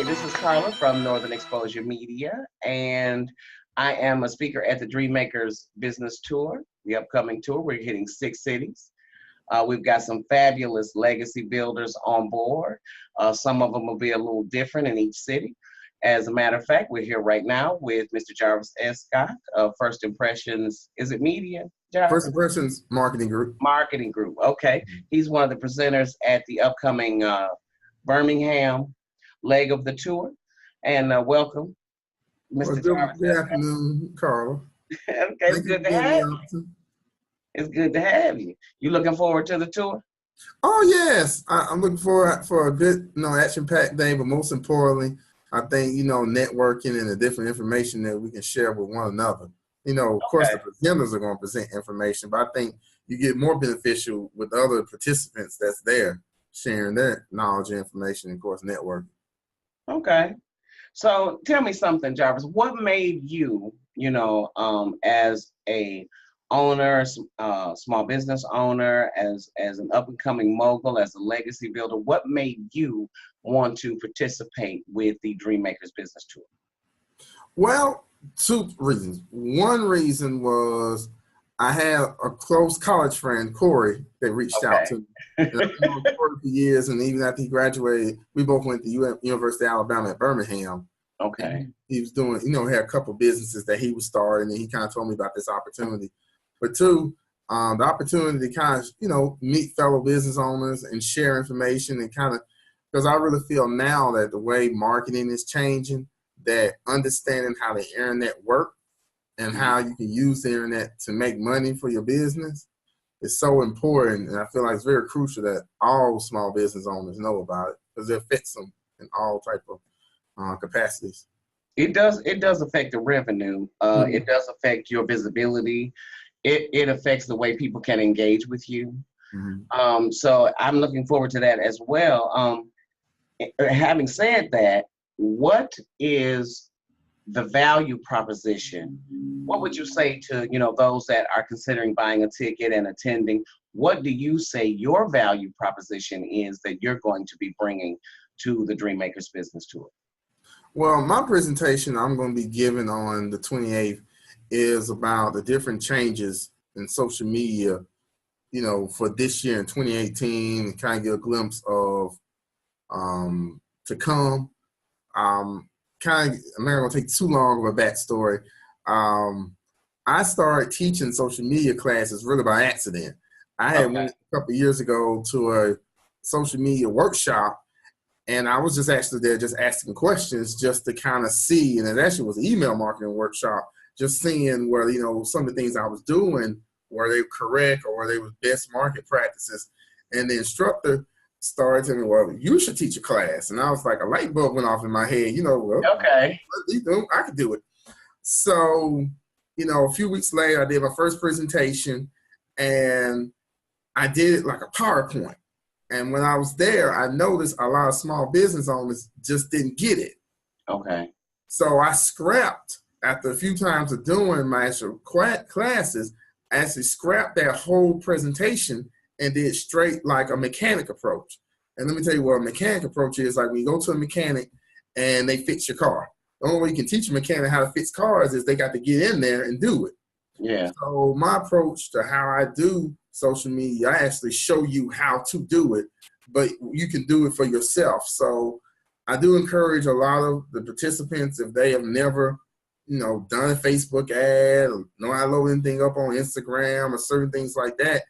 Hey, this is Carla from Northern Exposure Media, and I am a speaker at the Dreammakers Business Tour, the upcoming tour. We're hitting 6 cities. We've got some fabulous legacy builders on board. Some of them will be a little different in each city. As a matter of fact, we're here right now with Mr. Jarvis Escott of First Impressions. Is it Media, Jarvis? First Impressions Marketing Group. Marketing Group. Okay. He's one of the presenters at the upcoming Birmingham leg of the tour. And welcome, Mr. Jarvis. Good afternoon, Carla. Okay, it's good to have you. It's good to have you. You looking forward to the tour? Oh, yes. I'm looking forward for a good, action-packed day, but most importantly, I think, networking and the different information that we can share with one another. Of course, the presenters are going to present information, but I think you get more beneficial with other participants that's there sharing their knowledge and information, and, of course, networking. Okay. So tell me something, Jarvis. What made you, as a owner, small business owner, as an up-and-coming mogul, as a legacy builder, what made you want to participate with the Dreammakers Business Tour? Well, two reasons. One reason was I had a close college friend, Corey, that reached out to me. And I've known Corey for years, and even after he graduated, we both went to University of Alabama at Birmingham. Okay. And he was doing, had a couple businesses that he was starting, and he kind of told me about this opportunity. But two, the opportunity to kind of, meet fellow business owners and share information and kind of, because I really feel now that the way marketing is changing, that understanding how the internet works and how you can use the internet to make money for your business is so important. And I feel like it's very crucial that all small business owners know about it because it affects them in all type of capacities. It does affect the revenue. It does affect your visibility. It affects the way people can engage with you. Mm-hmm. So I'm looking forward to that as well. Having said that, what is the value proposition? What would you say to, those that are considering buying a ticket and attending? What do you say your value proposition is that you're going to be bringing to the Dreammakers Business Tour? Well, my presentation I'm going to be giving on the 28th is about the different changes in social media, for this year in 2018, and kind of get a glimpse of to come. I'm not going to take too long of a backstory. I started teaching social media classes really by accident. I had went a couple of years ago to a social media workshop, and I was just actually there just asking questions just to kind of see, and it actually was an email marketing workshop, just seeing where, some of the things I was doing, were they correct or were they with best market practices. And the instructor started telling me, well, you should teach a class. And I was like, a light bulb went off in my head, I could do it. So, a few weeks later, I did my first presentation, and I did it like a PowerPoint. And when I was there, I noticed a lot of small business owners just didn't get it. Okay. So I scrapped, after a few times of doing my actual classes, I actually scrapped that whole presentation and did straight like a mechanic approach. And let me tell you what a mechanic approach is. Like when you go to a mechanic and they fix your car. The only way you can teach a mechanic how to fix cars is they got to get in there and do it. Yeah. So my approach to how I do social media, I actually show you how to do it, but you can do it for yourself. So I do encourage a lot of the participants, if they have never, done a Facebook ad, or know how to load anything up on Instagram or certain things like that,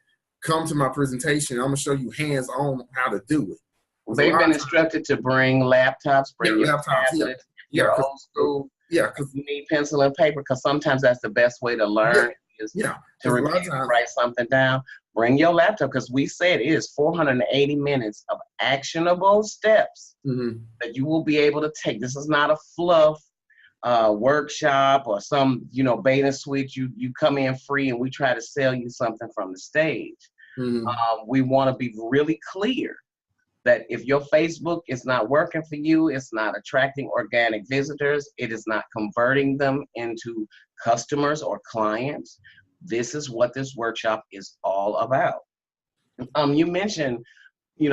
come to my presentation. I'm going to show you hands-on how to do it. Well, they've been instructed to bring laptops, bring your tablets, your old school. Yeah. You need pencil and paper because sometimes that's the best way to learn is to write something down. Bring your laptop because we said it is 480 minutes of actionable steps that you will be able to take. This is not a fluff workshop or some, bait and switch. You come in free and we try to sell you something from the stage. We want to be really clear that if your Facebook is not working for you, it's not attracting organic visitors, it is not converting them into customers or clients, this is what this workshop is all about. You mentioned,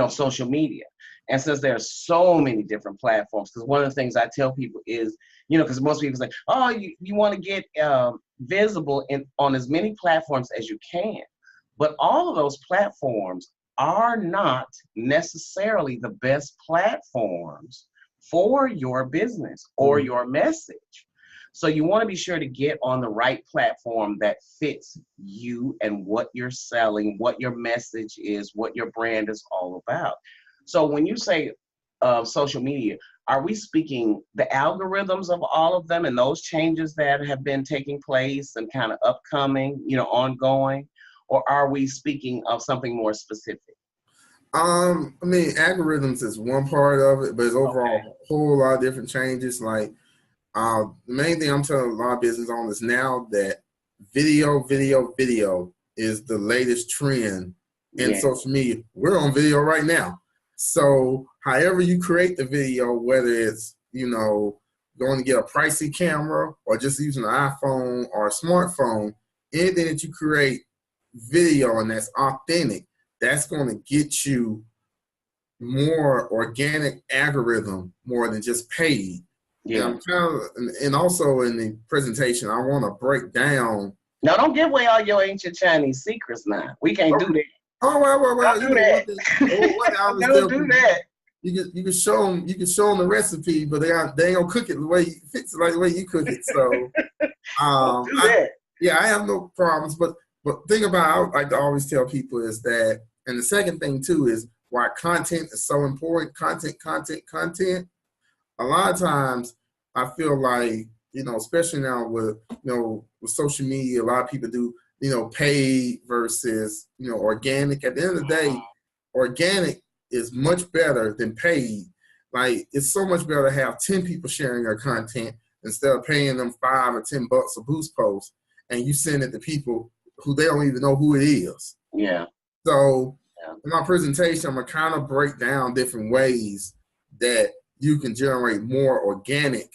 social media. And since there are so many different platforms, because one of the things I tell people is, because most people say, oh, you want to get visible on as many platforms as you can. But all of those platforms are not necessarily the best platforms for your business or your message. So you want to be sure to get on the right platform that fits you and what you're selling, what your message is, what your brand is all about. So when you say social media, are we speaking the algorithms of all of them and those changes that have been taking place and kind of upcoming, ongoing? Or are we speaking of something more specific? Algorithms is one part of it, but it's overall a whole lot of different changes. Like, the main thing I'm telling a lot of business on is now that video is the latest trend in social media. We're on video right now. So however you create the video, whether it's, going to get a pricey camera or just using an iPhone or a smartphone, anything that you create video and that's authentic, that's going to get you more organic algorithm more than just paid. Yeah. And also in the presentation, I want to break down. Now, don't give away all your ancient Chinese secrets now. We can't do that. Oh, well. Don't do that. Don't do that. You can show them. You can show them the recipe, but they ain't gonna cook it the way it fits, like the way you cook it. So, don't do that. I have no problems. But thing about, I like to always tell people is that, and the second thing too is why content is so important. Content. A lot of times, I feel like, especially now with social media, a lot of people do, paid versus, organic. At the end of the day, organic is much better than paid. Like, it's so much better to have 10 people sharing your content instead of paying them $5 or $10 a boost post, and you send it to people who they don't even know who it is. Yeah. So in my presentation, I'm gonna kind of break down different ways that you can generate more organic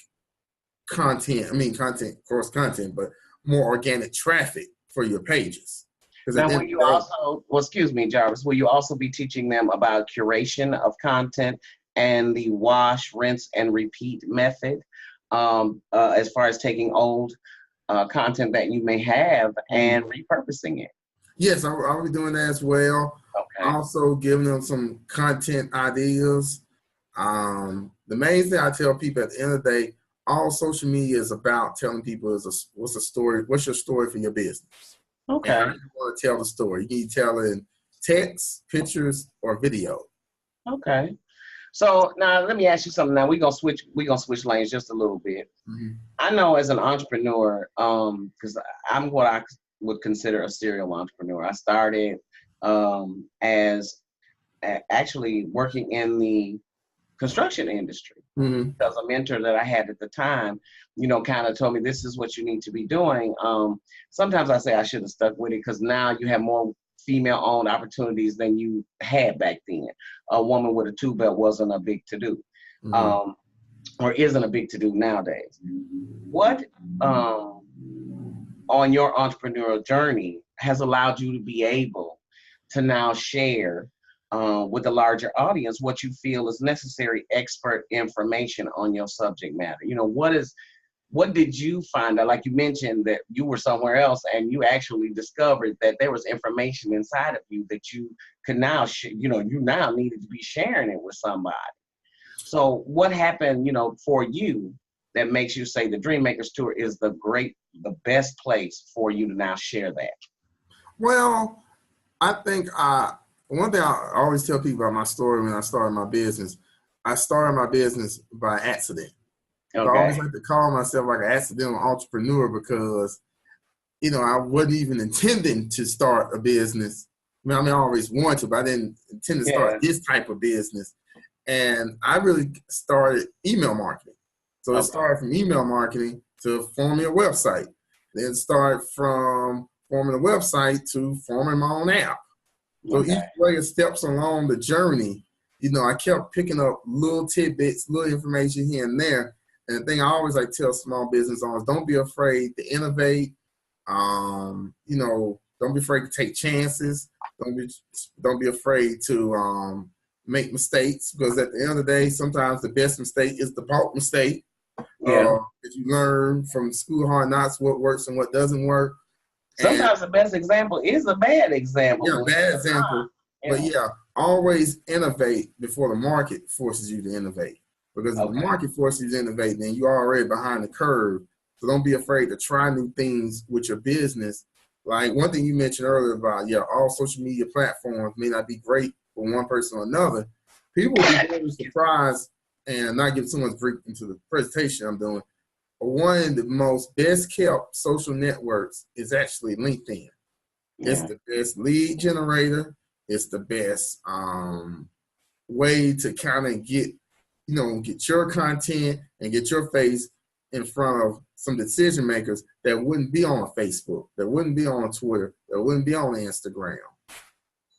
content. Content, of course, but more organic traffic for your pages. Now, will you also, excuse me, Jarvis, will you also be teaching them about curation of content and the wash, rinse, and repeat method, as far as taking old content that you may have and repurposing it? Yes, I'll be doing that as well. Okay. Also giving them some content ideas. The main thing I tell people at the end of the day, all social media is about telling people what's the story, what's your story for your business. Okay. And how you want to tell the story. You need to tell it in text, pictures, or video. Okay. So now let me ask you something. Now we're gonna switch lanes just a little bit. Mm-hmm. I know as an entrepreneur, because I'm what I would consider a serial entrepreneur. I started as actually working in the construction industry, because a mentor that I had at the time, kind of told me, this is what you need to be doing. Sometimes I say I should have stuck with it, because now you have more female-owned opportunities than you had back then. A woman with a tube belt wasn't a big to-do, or isn't a big to-do nowadays. What on your entrepreneurial journey has allowed you to be able to now share with a larger audience what you feel is necessary expert information on your subject matter? What did you find out? Like you mentioned that you were somewhere else and you actually discovered that there was information inside of you that you could now, you now needed to be sharing it with somebody. So what happened, for you that makes you say the Dreammakers Tour is the best place for you to now share that? Well, I think one thing I always tell people about my story when I started my business by accident. Okay. So I always like to call myself like an accidental entrepreneur because, I wasn't even intending to start a business. I always wanted to, but I didn't intend to start this type of business. And I really started email marketing. So it started from email marketing to forming a website. Then start from forming a website to forming my own app. So each way of steps along the journey, I kept picking up little tidbits, little information here and there. And the thing I always like to tell small business owners, don't be afraid to innovate. Don't be afraid to take chances. Don't be afraid to, make mistakes, because at the end of the day, sometimes the best mistake is the bulk mistake. Yeah. That you learn from school of hard knocks what works and what doesn't work. Sometimes the best example is a bad example. Yeah, bad example. But yeah, always innovate before the market forces you to innovate. Because if the market forces you to innovate, then you're already behind the curve. So don't be afraid to try new things with your business. Like one thing you mentioned earlier about, all social media platforms may not be great for one person or another. People will be very surprised, and not give too much break into the presentation I'm doing. One of the most best kept social networks is actually LinkedIn. Yeah. It's the best lead generator. It's the best way to kind of get your content and get your face in front of some decision makers that wouldn't be on Facebook, that wouldn't be on Twitter, that wouldn't be on Instagram.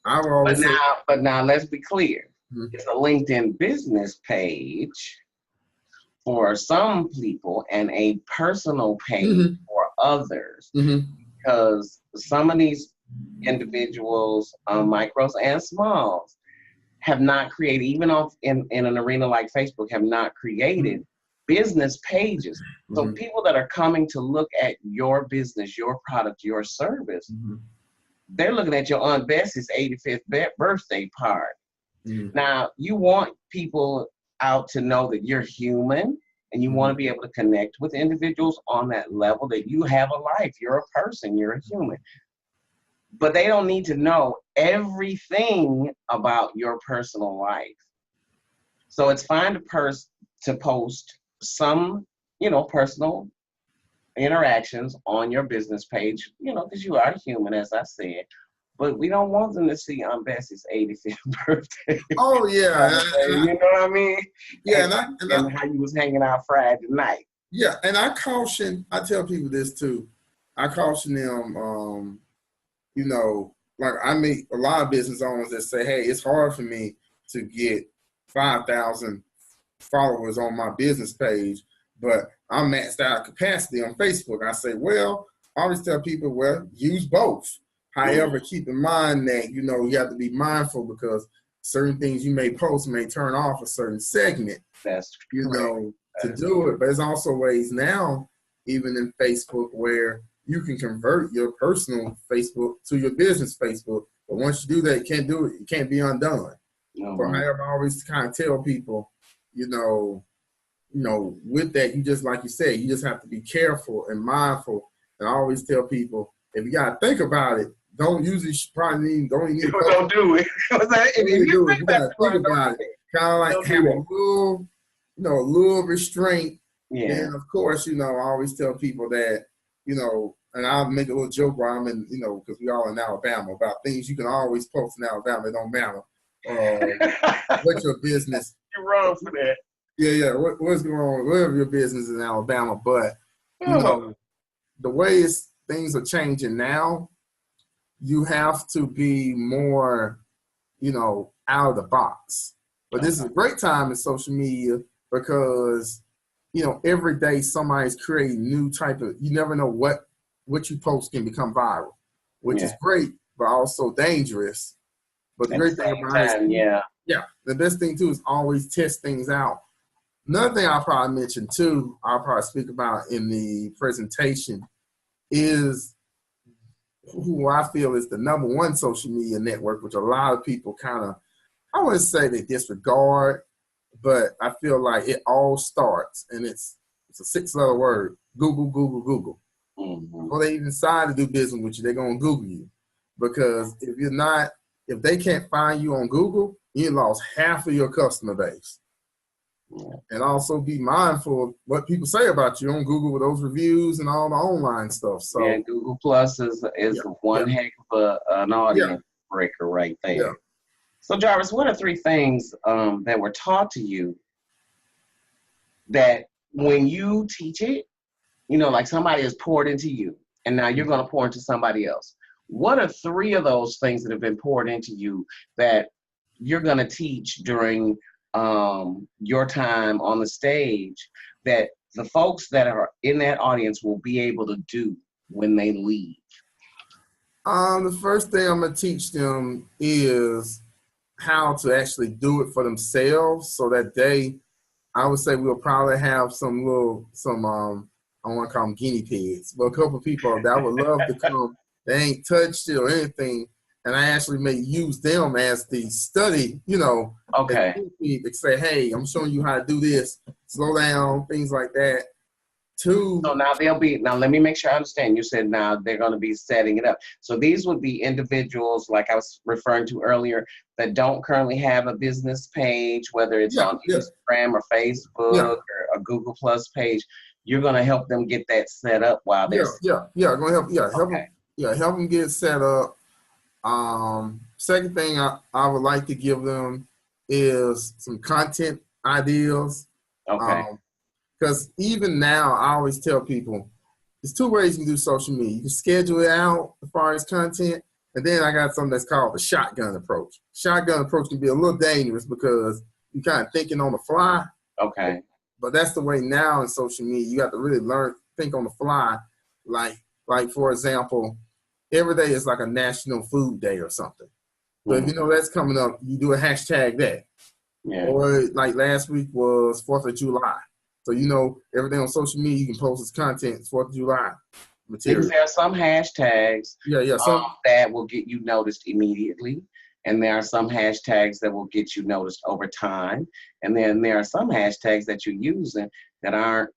But now let's be clear. Mm-hmm. It's a LinkedIn business page for some people and a personal page for others. Because some of these individuals, micros and smalls, have not created, even in an arena like Facebook, have not created business pages. So people that are coming to look at your business, your product, your service, they're looking at your Aunt Bessie's 85th birthday party. Now, you want people out to know that you're human, and you want to be able to connect with individuals on that level, that you have a life, you're a person, you're a human. But they don't need to know everything about your personal life. So it's fine to post some, personal interactions on your business page, because you are human, as I said. But we don't want them to see Aunt Bessie's 85th birthday. Oh, yeah. You know what I mean? Yeah, and how you was hanging out Friday night. Yeah, and I tell people this too. I caution them, like I meet a lot of business owners that say, hey, it's hard for me to get 5,000 followers on my business page, but I'm maxed out capacity on Facebook. I say, well, I always tell people, use both. However, keep in mind that, you have to be mindful, because certain things you may post may turn off a certain segment, That's correct. To do it. But there's also ways now, even in Facebook, where you can convert your personal Facebook to your business Facebook. But once you do that, you can't do it. It can't be undone. So however, I always kind of tell people, with that, you just, like you said, you just have to be careful and mindful. And I always tell people, if you got to think about it, don't do it. Don't do it. You got to think about it. Kind of like have a little restraint. Yeah. And of course, I always tell people that, and I'll make a little joke while I'm in, because we all in Alabama, about things you can always post in Alabama. It don't matter what's your business. You're wrong for that. Yeah. What's going on? Whatever your business in Alabama, but the way things are changing now, you have to be more, out of the box. But this is a great time in social media, because every day somebody's creating new type of, you never know what you post can become viral, which is great, but also dangerous. But the great thing about it is, the best thing too is always test things out. Another thing I'll probably mention too, I'll probably speak about in the presentation, is who I feel is the number one social media network, which a lot of people kind of, I wouldn't say they disregard, but I feel like it all starts, and it's a 6-letter word: Google, Google, Google. Before they even decide to do business with you, they're gonna Google you, because if they can't find you on Google, you lost half of your customer base. And also be mindful of what people say about you on Google with those reviews and all the online stuff. So Google Plus is one heck of an audience breaker right there. Yeah. So Jarvis, what are 3 things that were taught to you that when you teach it, like somebody has poured into you, and now you're going to pour into somebody else? What are 3 of those things that have been poured into you that you're going to teach during your time on the stage, that the folks that are in that audience will be able to do when they leave? The first thing I'm going to teach them is how to actually do it for themselves, so that I would say we'll probably have I want to call them guinea pigs, but a couple of people that would love to come. They ain't touched it or anything, and I actually may use them as the study, Okay. to say, hey, I'm showing you how to do this, slow down, things like that. So now let me make sure I understand. You said now they're going to be setting it up. So these would be individuals, like I was referring to earlier, that don't currently have a business page, whether it's on Instagram or Facebook or a Google Plus page. You're going to help them get that set up while they're going to help them get set up. Second thing I would like to give them is some content ideas. Okay. Because even now, I always tell people, there's two ways you can do social media. You can schedule it out as far as content, and then I got something that's called the shotgun approach. Shotgun approach can be a little dangerous because you're kind of thinking on the fly. Okay. But that's the way now in social media. You got to really think on the fly. Like for example, every day is like a National Food Day or something. But if you know that's coming up, you do a hashtag that. Yeah. Or like last week was 4th of July. So, everything on social media, you can post as content, 4th of July material. Because there are some hashtags some that will get you noticed immediately. And there are some hashtags that will get you noticed over time. And then there are some hashtags that you're using that aren't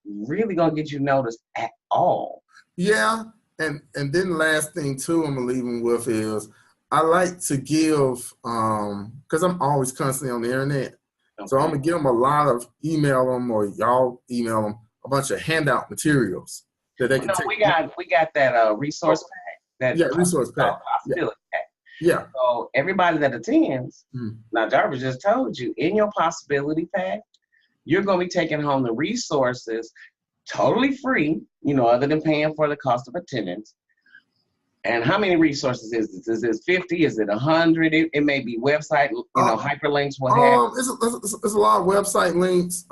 really going to get you noticed at all. Yeah. And then the last thing, too, I'm going to leave them with is I like to give, because I'm always constantly on the internet. Okay. So I'm going to give them a lot of email them, or y'all email them a bunch of handout materials that they can take. We got that resource pack. Resource pack. Possibility pack. Yeah. So everybody that attends, now Jarvis just told you, in your possibility pack, you're going to be taking home the resources totally free, other than paying for the cost of attendance. And how many resources is this? Is this 50? Is it 100? It may be website, hyperlinks, what have you. It's a lot of website links,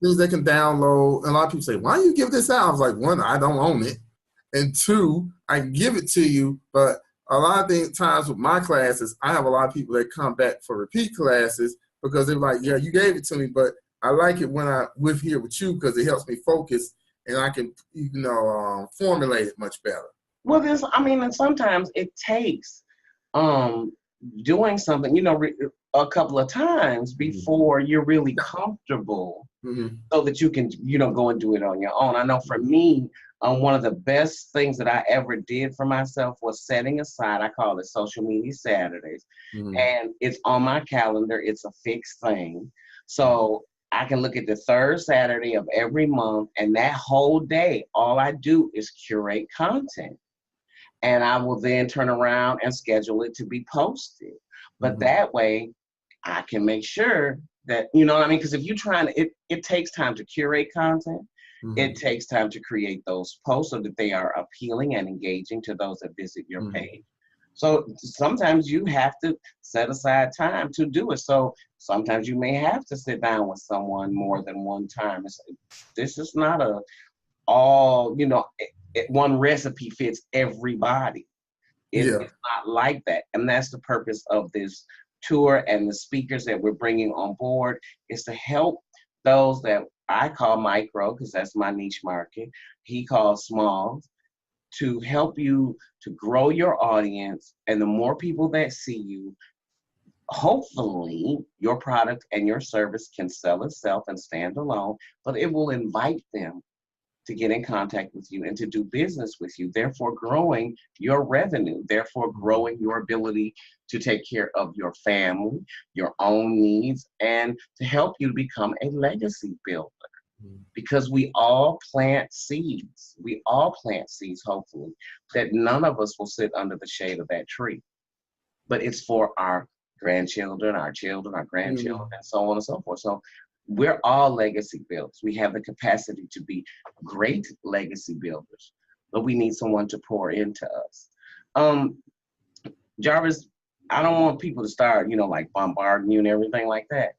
things they can download. And a lot of people say, why do you give this out? I was like, one, I don't own it. And two, I can give it to you. But a lot of times with my classes, I have a lot of people that come back for repeat classes because they're like, yeah, you gave it to me, but I like it when I'm here with you because it helps me focus and I can, formulate it much better. Well, and sometimes it takes doing something, a couple of times before you're really comfortable so that you can, go and do it on your own. I know for me, one of the best things that I ever did for myself was setting aside, I call it Social Media Saturdays, and it's on my calendar. It's a fixed thing. So I can look at the third Saturday of every month, and that whole day, all I do is curate content. And I will then turn around and schedule it to be posted. But that way, I can make sure that, because if you're trying to, it takes time to curate content. It takes time to create those posts so that they are appealing and engaging to those that visit your page. So sometimes you have to set aside time to do it. So sometimes you may have to sit down with someone more than one time and say, this is not one recipe fits everybody. It's not like that. And that's the purpose of this tour and the speakers that we're bringing on board is to help those that I call micro, because that's my niche market. He calls small, to help you to grow your audience. And the more people that see you, hopefully your product and your service can sell itself and stand alone, but it will invite them to get in contact with you and to do business with you, therefore growing your revenue, therefore growing your ability to take care of your family, your own needs, and to help you become a legacy builder. Because we all plant seeds. We all plant seeds, hopefully, that none of us will sit under the shade of that tree. But it's for our grandchildren, our children, our grandchildren, and so on and so forth. So we're all legacy builders. We have the capacity to be great legacy builders, but we need someone to pour into us. Jarvis, I don't want people to start, like bombarding you and everything like that,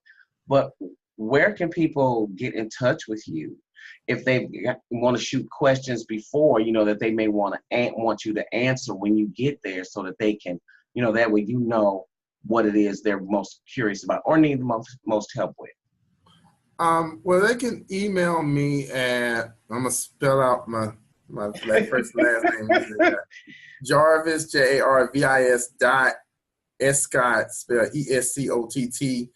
but where can people get in touch with you if they want to shoot questions before, that they may want you to answer when you get there so that they can, that way what it is they're most curious about or need the most help with? Well, they can email me at, I'm gonna spell out my first and last name. Jarvis, Jarvis Escott, spelled Escott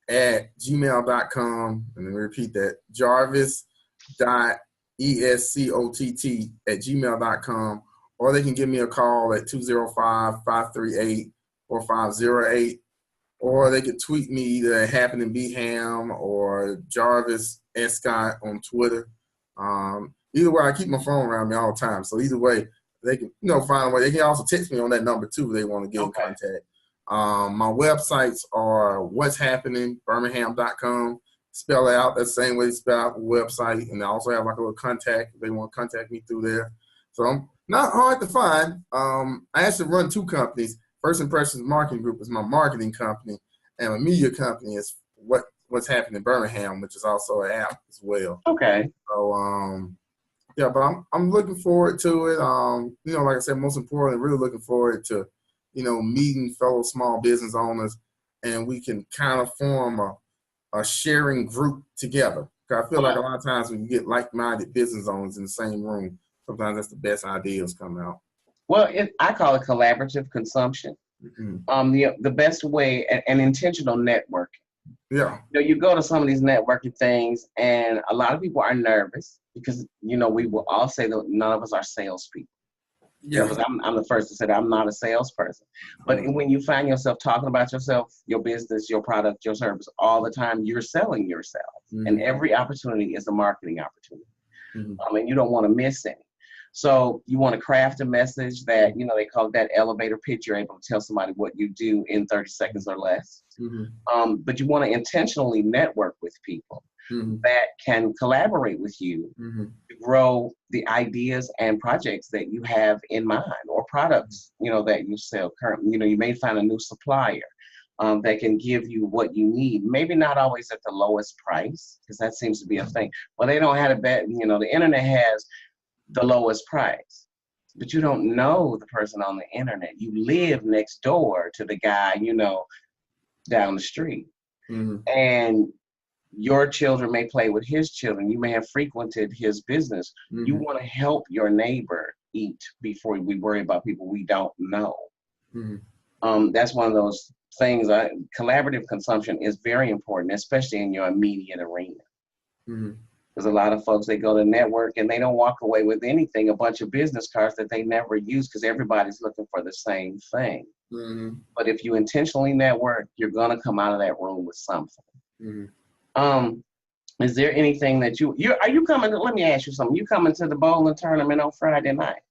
at gmail.com. And let me repeat that. Jarvis.Escott at gmail.com. Or they can give me a call at 205-538-4508. Or they could tweet me either at Happen and Be Ham or Jarvis Escott on Twitter. Either way, I keep my phone around me all the time. So either way, they can find a way. They can also text me on that number too if they want to get in contact. My websites are what's happening, Birmingham.com. Spell it out that same way you spell out the website. And I also have like a little contact if they want to contact me through there. So I'm not hard to find. I actually run two companies. First Impressions Marketing Group is my marketing company, and my media company is what's happening in Birmingham, which is also an app as well. Okay. So yeah, but I'm looking forward to it. Like I said, most importantly, really looking forward to, meeting fellow small business owners, and we can kind of form a sharing group together. Because I feel like a lot of times when you get like-minded business owners in the same room, sometimes that's the best ideas come out. Well, I call it collaborative consumption. Mm-hmm. The best way and intentional networking. Yeah. You go to some of these networking things, and a lot of people are nervous because, we will all say that none of us are salespeople. Yeah. Because I'm the first to say that I'm not a salesperson. But when you find yourself talking about yourself, your business, your product, your service all the time, you're selling yourself. Mm-hmm. And every opportunity is a marketing opportunity. Mm-hmm. And you don't want to miss any. So you want to craft a message that, they call that elevator pitch. You're able to tell somebody what you do in 30 seconds or less. Mm-hmm. But you want to intentionally network with people that can collaborate with you to grow the ideas and projects that you have in mind, or products, that you sell currently. You may find a new supplier that can give you what you need. Maybe not always at the lowest price, because that seems to be a thing. Well, they don't have it bad. The internet has the lowest price, but you don't know the person on the internet. You live next door to the guy, down the street. Mm-hmm. And your children may play with his children. You may have frequented his business. Mm-hmm. You want to help your neighbor eat before we worry about people we don't know. Mm-hmm. That's one of those things. Collaborative consumption is very important, especially in your immediate arena. Mm-hmm. Because a lot of folks, they go to network and they don't walk away with anything, a bunch of business cards that they never use because everybody's looking for the same thing. Mm-hmm. But if you intentionally network, you're going to come out of that room with something. Mm-hmm. Is there anything that are you coming to, let me ask you something. You coming to the bowling tournament on Friday night?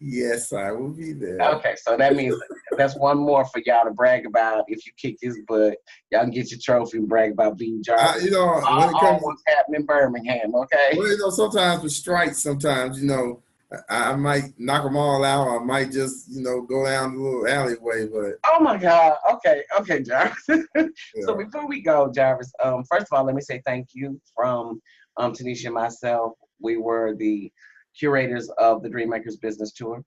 Yes, I will be there. Okay, so that means that's one more for y'all to brag about. If you kick his butt, y'all can get your trophy and brag about being Jarvis. When it comes what's happening in Birmingham, okay? Well, sometimes with strikes, I might knock them all out. I might just, go down the little alleyway. But oh my God, okay, Jarvis. Yeah. So before we go, Jarvis, first of all, let me say thank you from Tanisha and myself. We were the curators of the Dreammakers Business Tour.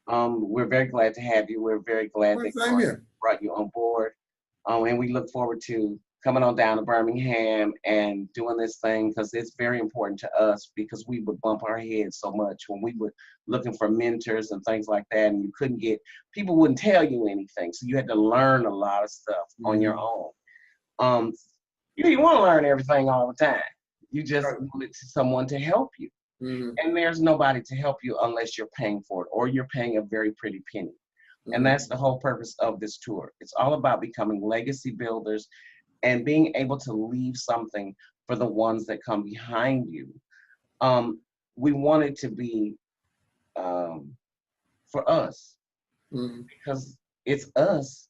We're very glad to have you. We're very glad that you brought you on board. And we look forward to coming on down to Birmingham and doing this thing, because it's very important to us, because we would bump our heads so much when we were looking for mentors and things like that, and you couldn't get, people wouldn't tell you anything. So you had to learn a lot of stuff on your own. You want to learn everything all the time. You just wanted someone to help you. Mm-hmm. And there's nobody to help you unless you're paying for it, or you're paying a very pretty penny. Mm-hmm. And that's the whole purpose of this tour. It's all about becoming legacy builders and being able to leave something for the ones that come behind you. We want it to be for us, because it's us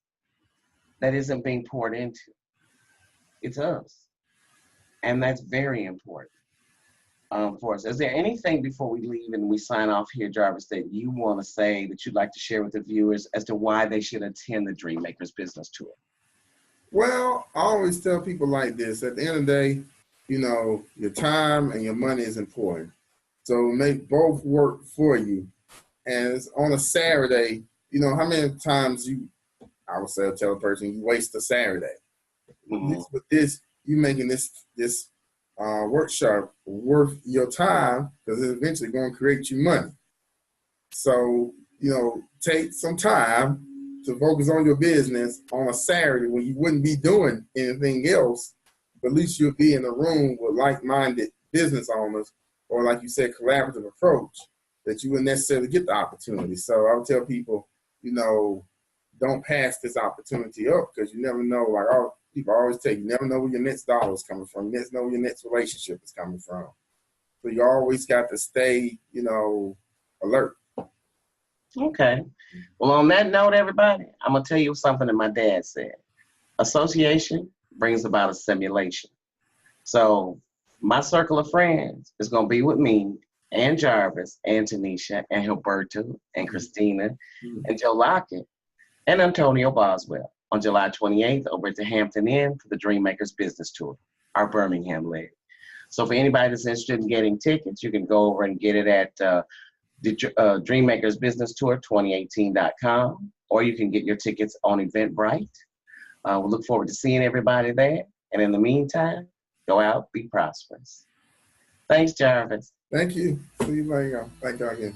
that isn't being poured into. It's us. And that's very important. For us. Is there anything before we leave and we sign off here, Jarvis, that you want to say that you'd like to share with the viewers as to why they should attend the Dreammakers Business Tour? Well, I always tell people like this. At the end of the day, your time and your money is important. So make both work for you. And it's on a Saturday, how many times I would say, tell a person, you waste a Saturday. Mm-hmm. With this, you making this workshop worth your time, because it's eventually going to create you money. So, take some time to focus on your business on a Saturday when you wouldn't be doing anything else, but at least you'll be in a room with like-minded business owners, or like you said, collaborative approach, that you wouldn't necessarily get the opportunity. So I would tell people, don't pass this opportunity up, because you never know, like people always tell you, never know where your next dollar is coming from. You never know where your next relationship is coming from. So you always got to stay, alert. Okay. Well, on that note, everybody, I'm going to tell you something that my dad said. Association brings about a simulation. So my circle of friends is going to be with me and Jarvis and Tanisha and Hilberto and Christina and Joe Lockett and Antonio Boswell on July 28th over at the Hampton Inn for the Dreammakers Business Tour, our Birmingham leg. So for anybody that's interested in getting tickets, you can go over and get it at the Dreammakers Business Tour 2018.com, or you can get your tickets on Eventbrite. We look forward to seeing everybody there. And in the meantime, go out, be prosperous. Thanks, Jarvis. Thank you. See you later. Thank you again.